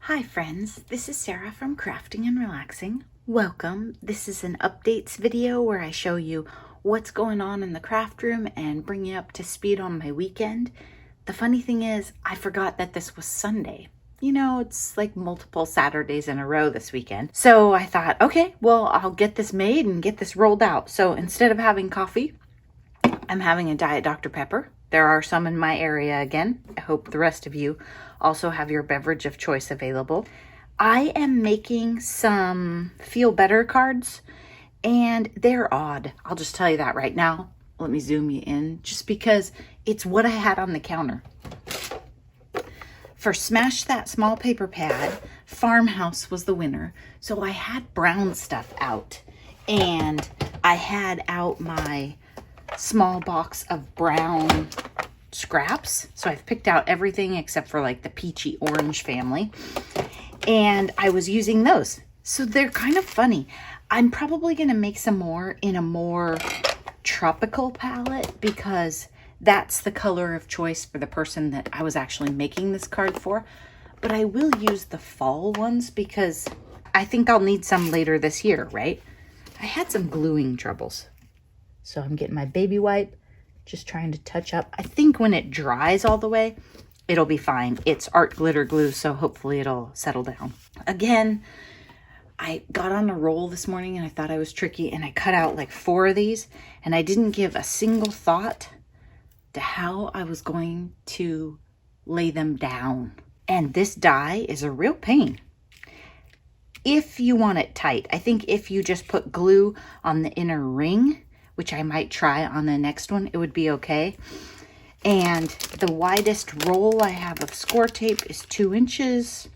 Hi friends, this is Sarah from Crafting and Relaxing. Welcome. This is an updates video where I show you what's going on in the craft room and bring you up to speed on my weekend. The funny thing is, I forgot that this was Sunday. You know, it's like multiple Saturdays in a row this weekend. So I thought, okay, well, I'll get this made and get this rolled out. So instead of having coffee, I'm having a Diet Dr. Pepper. There are some in my area again. I hope the rest of you also have your beverage of choice available. I am making some feel better cards and they're odd. I'll just tell you that right now. Let me zoom you in just because it's what I had on the counter. For Smash That Small Paper Pad, Farmhouse was the winner. So I had brown stuff out and I had out my small box of brown scraps. So I've picked out everything except for like the peachy orange family. And I was using those. So they're kind of funny. I'm probably going to make some more in a more tropical palette because that's the color of choice for the person that I was actually making this card for. But I will use the fall ones because I think I'll need some later this year, right? I had some gluing troubles. So I'm getting my baby wipe, just trying to touch up. I think when it dries all the way, it'll be fine. It's art glitter glue, so hopefully it'll settle down. Again, I got on a roll this morning and I thought I was tricky and I cut out like 4 of these and I didn't give a single thought to how I was going to lay them down. And this die is a real pain. If you want it tight, I think if you just put glue on the inner ring, which I might try on the next one, it would be okay. And the widest roll I have of score tape is 2 inches.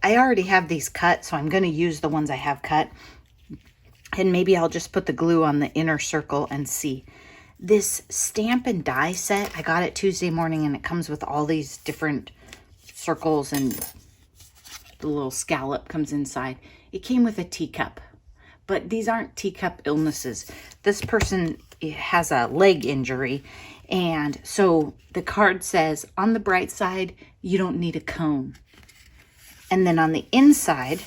I already have these cut, so I'm going to use the ones I have cut. And maybe I'll just put the glue on the inner circle and see. This stamp and die set, I got it Tuesday morning and it comes with all these different circles and the little scallop comes inside. It came with a teacup. But these aren't teacup illnesses. This person has a leg injury. And so the card says, on the bright side, you don't need a cone. And then on the inside,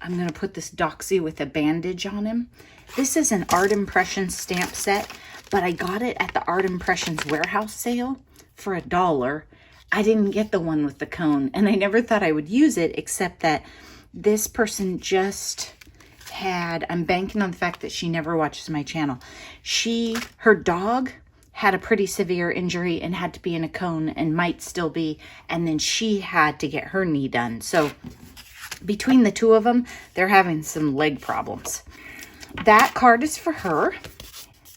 I'm going to put this doxy with a bandage on him. This is an Art Impressions stamp set, but I got it at the Art Impressions warehouse sale for $1. I didn't get the one with the cone. And I never thought I would use it, except that this person just I'm banking on the fact that she never watches my channel. Her dog had a pretty severe injury and had to be in a cone and might still be. And then she had to get her knee done. So between the two of them, they're having some leg problems. That card is for her.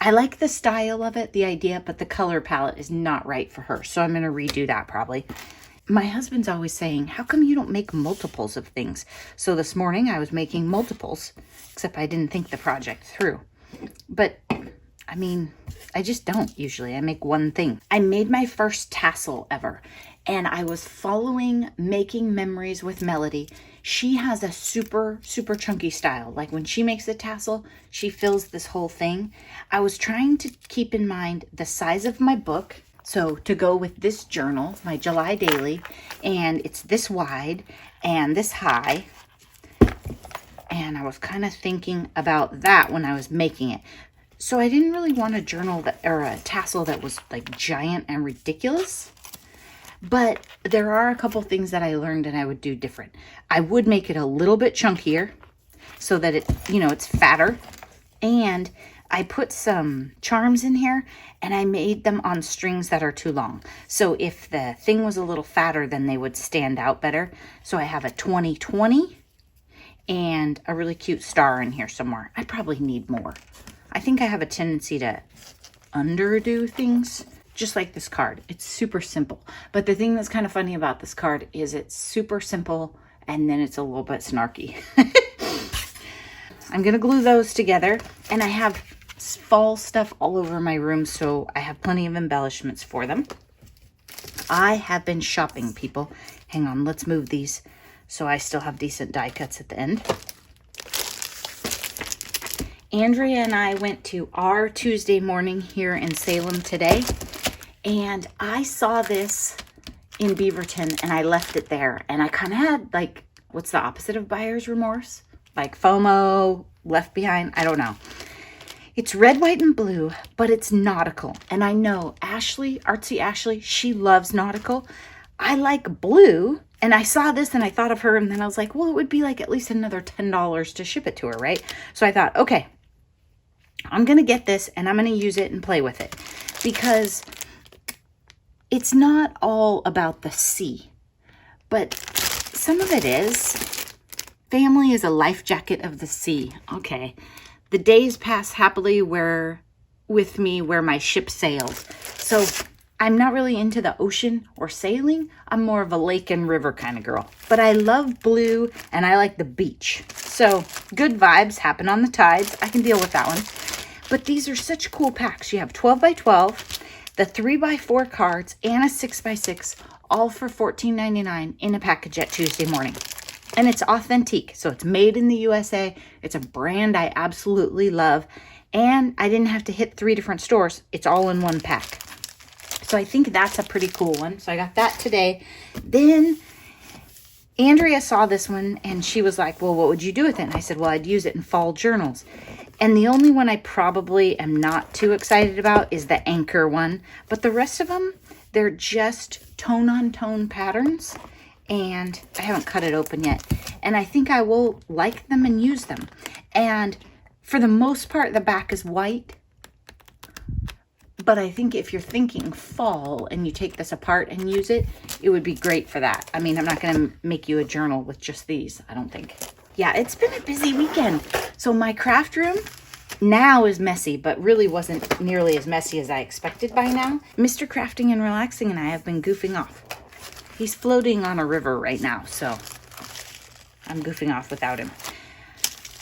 I like the style of it, the idea, but the color palette is not right for her. So I'm going to redo that probably. My husband's always saying, how come you don't make multiples of things? So this morning I was making multiples, except I didn't think the project through. But, I mean, I just don't usually. I make one thing. I made my first tassel ever, and I was following Making Memories with Melody. She has a super, super chunky style. Like when she makes a tassel, she fills this whole thing. I was trying to keep in mind the size of my book. So to go with this journal, my July daily, and it's this wide and this high. And I was kind of thinking about that when I was making it. So I didn't really want a journal or a tassel that was like giant and ridiculous. But there are a couple things that I learned and I would do different. I would make it a little bit chunkier so that it's fatter. And I put some charms in here and I made them on strings that are too long. So if the thing was a little fatter, then they would stand out better. So I have a 2020 and a really cute star in here somewhere. I probably need more. I think I have a tendency to underdo things, just like this card. It's super simple. But the thing that's kind of funny about this card is it's super simple and then it's a little bit snarky. I'm going to glue those together, and I have fall stuff all over my room, so I have plenty of embellishments for them. I have been shopping, people. Hang on, let's move these so I still have decent die cuts at the end. Andrea and I went to our Tuesday morning here in Salem today, and I saw this in Beaverton and I left it there. And I kind of had like, what's the opposite of buyer's remorse? Like FOMO, left behind, I don't know. It's red, white, and blue, but it's nautical. And I know Ashley, Artsy Ashley, she loves nautical. I like blue, and I saw this and I thought of her, and then I was like, well, it would be like at least another $10 to ship it to her, right? So I thought, okay, I'm going to get this and I'm going to use it and play with it, because it's not all about the sea, but some of it is. Family is a life jacket of the sea. Okay. The days pass happily with me where my ship sails. So I'm not really into the ocean or sailing. I'm more of a lake and river kind of girl. But I love blue and I like the beach. So good vibes happen on the tides. I can deal with that one. But these are such cool packs. You have 12 by 12, the 3 by 4 cards, and a 6 by 6, all for $14.99 in a package at Tuesday morning. And it's authentic, so it's made in the USA. It's a brand I absolutely love. And I didn't have to hit 3 different stores. It's all in one pack. So I think that's a pretty cool one. So I got that today. Then Andrea saw this one and she was like, well, what would you do with it? And I said, well, I'd use it in fall journals. And the only one I probably am not too excited about is the anchor one. But the rest of them, they're just tone-on-tone patterns. And I haven't cut it open yet. And I think I will like them and use them. And for the most part, the back is white. But I think if you're thinking fall and you take this apart and use it, it would be great for that. I mean, I'm not going to make you a journal with just these, I don't think. Yeah, it's been a busy weekend. So my craft room now is messy, but really wasn't nearly as messy as I expected by now. Mr. Crafting and Relaxing and I have been goofing off. He's floating on a river right now, so I'm goofing off without him.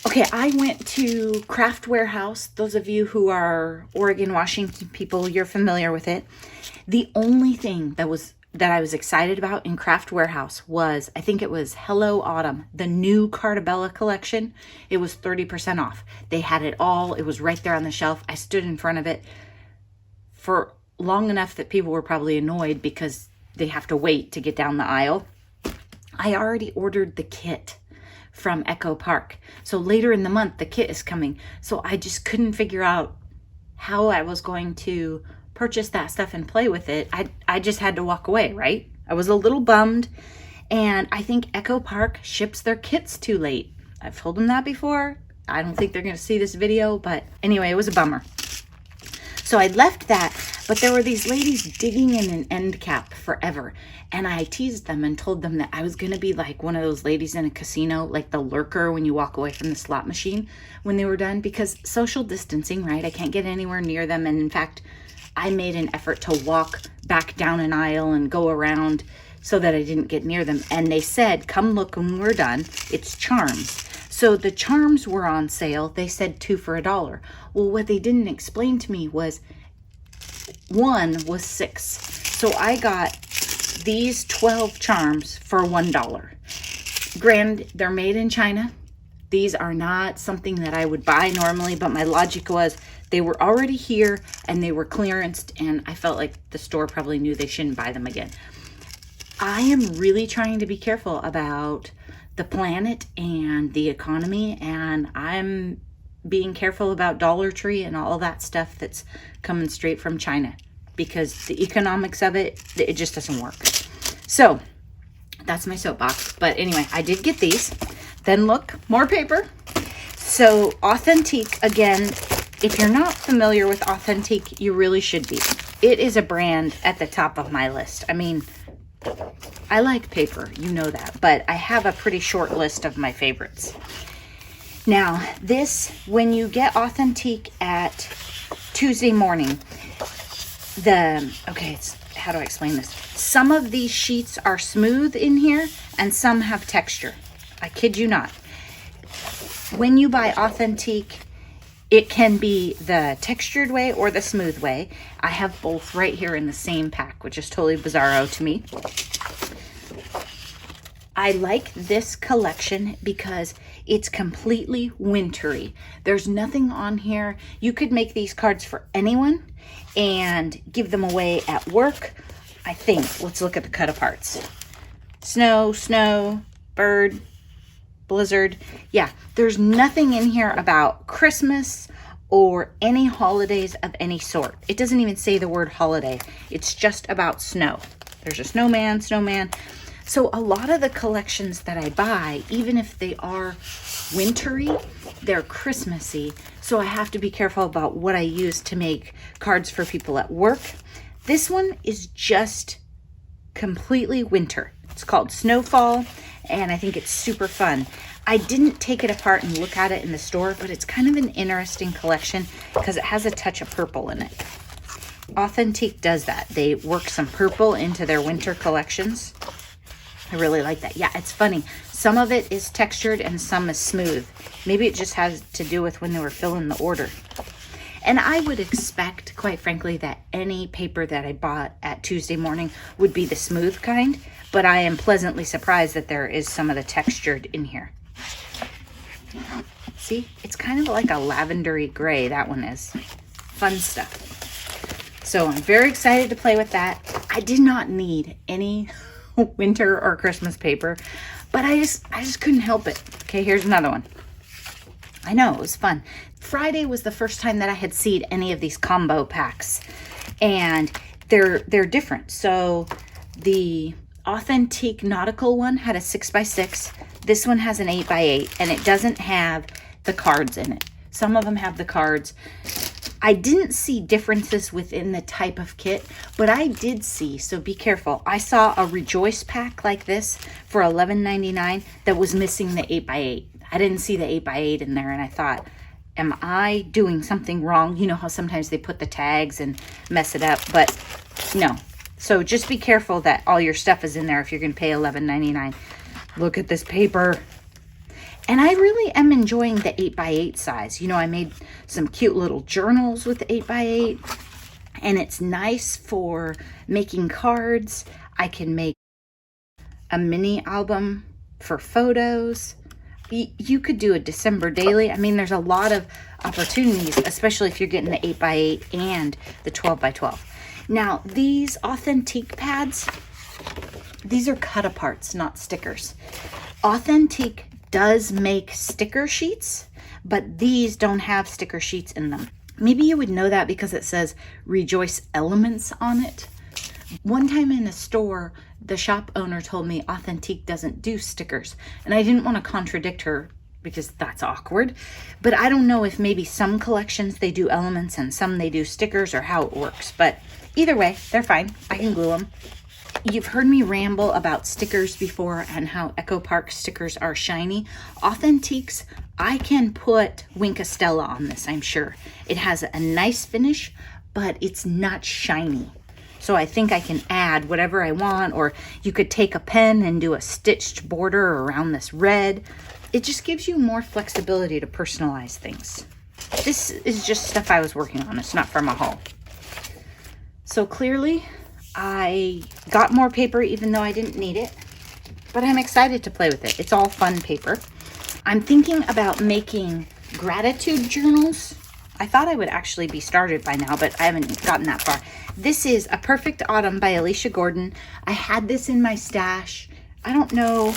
Okay, I went to Craft Warehouse. Those of you who are Oregon, Washington people, you're familiar with it. The only thing that I was excited about in Craft Warehouse was, I think it was Hello Autumn, the new Cartabella collection. It was 30% off. They had it all. It was right there on the shelf. I stood in front of it for long enough that people were probably annoyed because they have to wait to get down the aisle. I already ordered the kit from Echo Park. So later in the month, the kit is coming. So I just couldn't figure out how I was going to purchase that stuff and play with it. I just had to walk away, right? I was a little bummed. And I think Echo Park ships their kits too late. I've told them that before. I don't think they're going to see this video, but anyway, it was a bummer. So I left that, but there were these ladies digging in an end cap forever. And I teased them and told them that I was going to be like one of those ladies in a casino, like the lurker when you walk away from the slot machine when they were done, because social distancing, right? I can't get anywhere near them. And in fact, I made an effort to walk back down an aisle and go around so that I didn't get near them. And they said, come look when we're done. It's charms. So the charms were on sale. They said 2 for $1. Well, what they didn't explain to me was 1 was 6. So I got these 12 charms for $1. Granted, they're made in China. These are not something that I would buy normally, but my logic was they were already here and they were clearanced, and I felt like the store probably knew they shouldn't buy them again. I am really trying to be careful about the planet and the economy, and I'm being careful about Dollar Tree and all that stuff that's coming straight from China, because the economics of it just doesn't work. So that's my soapbox. But anyway, I did get these. Then look, more paper. So Authentique, again, if you're not familiar with Authentique, you really should be. It is a brand at the top of my list. I mean, I like paper, you know that, but I have a pretty short list of my favorites. Now, this, when you get Authentique at Tuesday morning, how do I explain this? Some of these sheets are smooth in here and some have texture. I kid you not. When you buy Authentique, it can be the textured way or the smooth way. I have both right here in the same pack, which is totally bizarro to me. I like this collection because it's completely wintry. There's nothing on here. You could make these cards for anyone and give them away at work I think. Let's look at the cut aparts. Snow, snow, bird, blizzard. Yeah, there's nothing in here about Christmas or any holidays of any sort. It doesn't even say the word holiday. It's just about snow. There's a snowman. So a lot of the collections that I buy, even if they are wintry, they're Christmassy. So I have to be careful about what I use to make cards for people at work. This one is just completely winter. It's called Snowfall, and I think it's super fun. I didn't take it apart and look at it in the store, but it's kind of an interesting collection because it has a touch of purple in it. Authentique does that. They work some purple into their winter collections. I really like that. Yeah, it's funny. Some of it is textured and some is smooth. Maybe it just has to do with when they were filling the order. And I would expect, quite frankly, that any paper that I bought at Tuesday morning would be the smooth kind, but I am pleasantly surprised that there is some of the textured in here. See, it's kind of like a lavendery gray, that one is. Fun stuff. So I'm very excited to play with that. I did not need any winter or Christmas paper, but I just couldn't help it. Okay, here's another one. I know, it was fun. Friday was the first time that I had seen any of these combo packs, and they're different. So the Authentique Nautical one had a 6x6. This one has an 8x8, and it doesn't have the cards in it. Some of them have the cards. I didn't see differences within the type of kit, but I did see, so be careful. I saw a Rejoice pack like this for $11.99 that was missing the 8x8. I didn't see the 8x8 in there, and I thought, am I doing something wrong? You know how sometimes they put the tags and mess it up, but no. So just be careful that all your stuff is in there if you're going to pay $11.99. Look at this paper. And I really am enjoying the 8x8 size. You know, I made some cute little journals with 8x8, and it's nice for making cards. I can make a mini album for photos. You could do a December daily. I mean, there's a lot of opportunities, especially if you're getting the 8x8 and the 12x12. Now, these Authentique pads, these are cut aparts, not stickers. Authentique does make sticker sheets, but these don't have sticker sheets in them. Maybe you would know that because it says Rejoice Elements on it. One time in a store, the shop owner told me Authentique doesn't do stickers, and I didn't want to contradict her because that's awkward, but I don't know if maybe some collections they do elements and some they do stickers or how it works, but either way, they're fine. I can glue them. You've heard me ramble about stickers before and how Echo Park stickers are shiny. Authentiques, I can put Wink Estella on this, I'm sure. It has a nice finish, but it's not shiny. So I think I can add whatever I want, or you could take a pen and do a stitched border around this red. It just gives you more flexibility to personalize things. This is just stuff I was working on. It's not from a haul. So clearly, I got more paper even though I didn't need it, but I'm excited to play with it. It's all fun paper. I'm thinking about making gratitude journals. I thought I would actually be started by now, but I haven't gotten that far. This is A Perfect Autumn by Alicia Gordon. I had this in my stash. I don't know.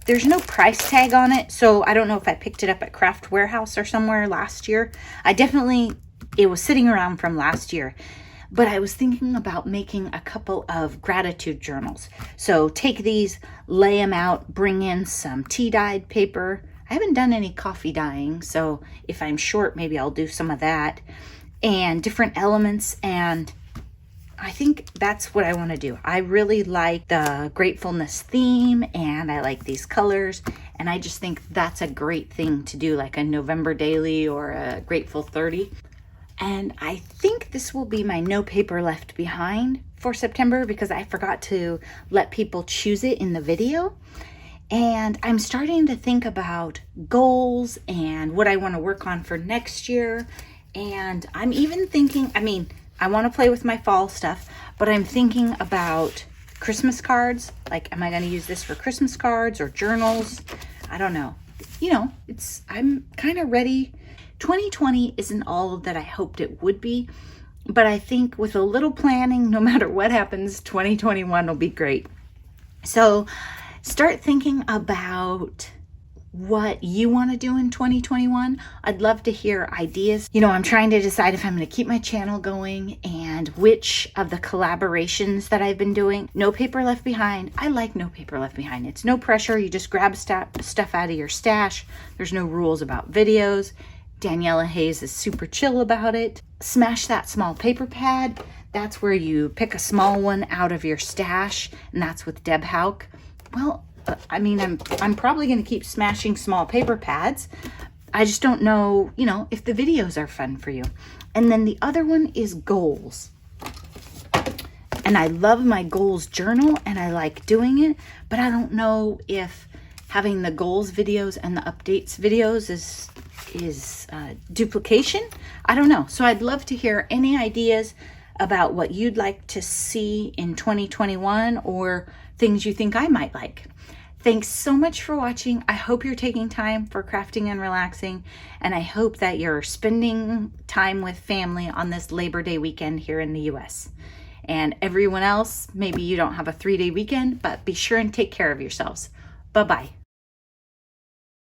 There's no price tag on it, so I don't know if I picked it up at Craft Warehouse or somewhere last year. It was sitting around from last year. But I was thinking about making a couple of gratitude journals. So take these, lay them out, bring in some tea-dyed paper. I haven't done any coffee dyeing, so if I'm short, maybe I'll do some of that. And different elements, and I think that's what I want to do. I really like the gratefulness theme, and I like these colors, and I just think that's a great thing to do, like a November daily or a Grateful 30. And I think this will be my no paper left behind for September because I forgot to let people choose it in the video. And I'm starting to think about goals and what I want to work on for next year. And I'm even thinking, I want to play with my fall stuff, but I'm thinking about Christmas cards. Like, am I going to use this for Christmas cards or journals? I don't know. You know, I'm kind of ready. 2020 isn't all that I hoped it would be. But I think with a little planning, no matter what happens, 2021 will be great. So start thinking about what you want to do in 2021. I'd love to hear ideas. I'm trying to decide if I'm going to keep my channel going and which of the collaborations that I've been doing. No Paper Left Behind. I like No Paper Left Behind. It's no pressure. You just grab stuff out of your stash. There's no rules about videos. Daniela Hayes is super chill about it. Smash That Small Paper Pad. That's where you pick a small one out of your stash, and that's with Deb Hauk. Well, I'm probably going to keep smashing small paper pads. I just don't know, if the videos are fun for you. And then the other one is goals. And I love my goals journal and I like doing it, but I don't know if having the goals videos and the updates videos is duplication. I don't know. So I'd love to hear any ideas about what you'd like to see in 2021 or things you think I might like. Thanks so much for watching. I hope you're taking time for crafting and relaxing, and I hope that you're spending time with family on this Labor Day weekend here in the US. And everyone else, maybe you don't have a 3-day weekend, but be sure and take care of yourselves. Bye-bye.